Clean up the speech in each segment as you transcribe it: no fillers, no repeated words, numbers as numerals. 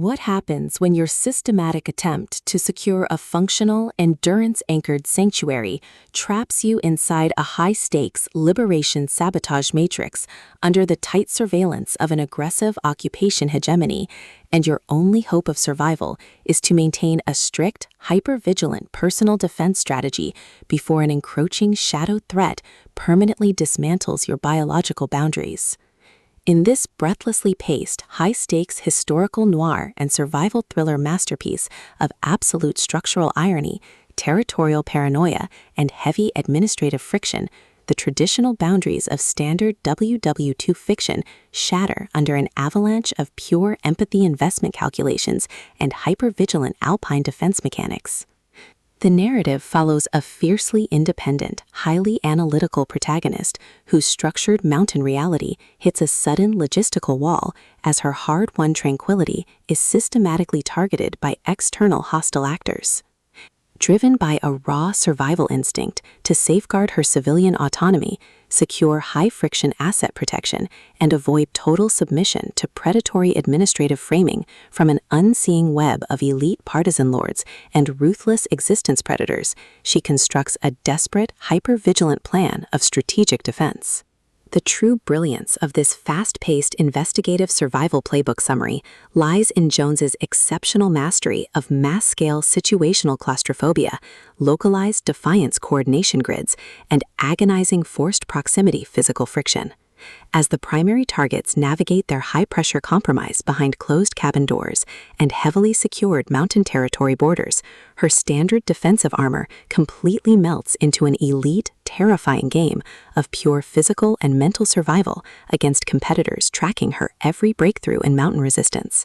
What happens when your systematic attempt to secure a functional, endurance-anchored sanctuary traps you inside a high-stakes liberation sabotage matrix under the tight surveillance of an aggressive occupation hegemony, and your only hope of survival is to maintain a strict, hyper-vigilant personal defense strategy before an encroaching shadow threat permanently dismantles your biological boundaries? In this breathlessly paced, high-stakes historical noir and survival thriller masterpiece of absolute structural irony, territorial paranoia, and heavy administrative friction, the traditional boundaries of standard WW2 fiction shatter under an avalanche of pure empathy investment calculations and hyper-vigilant alpine defense mechanics. The narrative follows a fiercely independent, highly analytical protagonist whose structured mountain reality hits a sudden logistical wall as her hard-won tranquility is systematically targeted by external hostile actors. Driven by a raw survival instinct to safeguard her civilian autonomy, secure high-friction asset protection, and avoid total submission to predatory administrative framing from an unseeing web of elite partisan lords and ruthless existence predators, she constructs a desperate, hyper-vigilant plan of strategic defense. The true brilliance of this fast-paced investigative survival playbook summary lies in Jones's exceptional mastery of mass-scale situational claustrophobia, localized defiance coordination grids, and agonizing forced proximity physical friction. As the primary targets navigate their high-pressure compromise behind closed cabin doors and heavily secured mountain territory borders, her standard defensive armor completely melts into an elite, terrifying game of pure physical and mental survival against competitors tracking her every breakthrough in mountain resistance.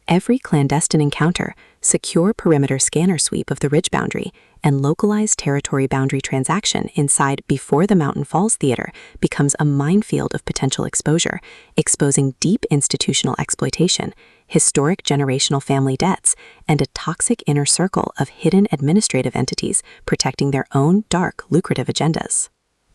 Every clandestine encounter, secure perimeter scanner sweep of the ridge boundary, and localized territory boundary transaction inside Before the Mountain Falls theater becomes a minefield of potential exposure, exposing deep institutional exploitation, historic generational family debts, and a toxic inner circle of hidden administrative entities protecting their own dark, lucrative agendas.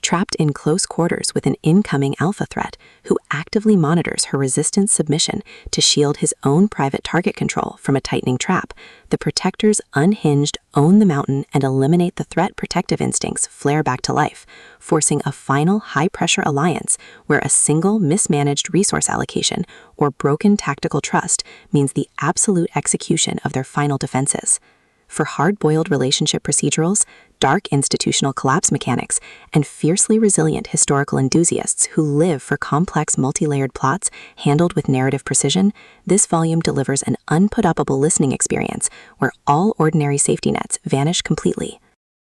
Trapped in close quarters with an incoming alpha threat who actively monitors her resistance submission to shield his own private target control from a tightening trap, the protector's unhinged own the mountain and eliminate the threat protective instincts flare back to life, forcing a final high-pressure alliance where a single mismanaged resource allocation or broken tactical trust means the absolute execution of their final defenses. For hard-boiled relationship procedurals, dark institutional collapse mechanics, and fiercely resilient historical enthusiasts who live for complex multi-layered plots handled with narrative precision, this volume delivers an unput-upable listening experience where all ordinary safety nets vanish completely.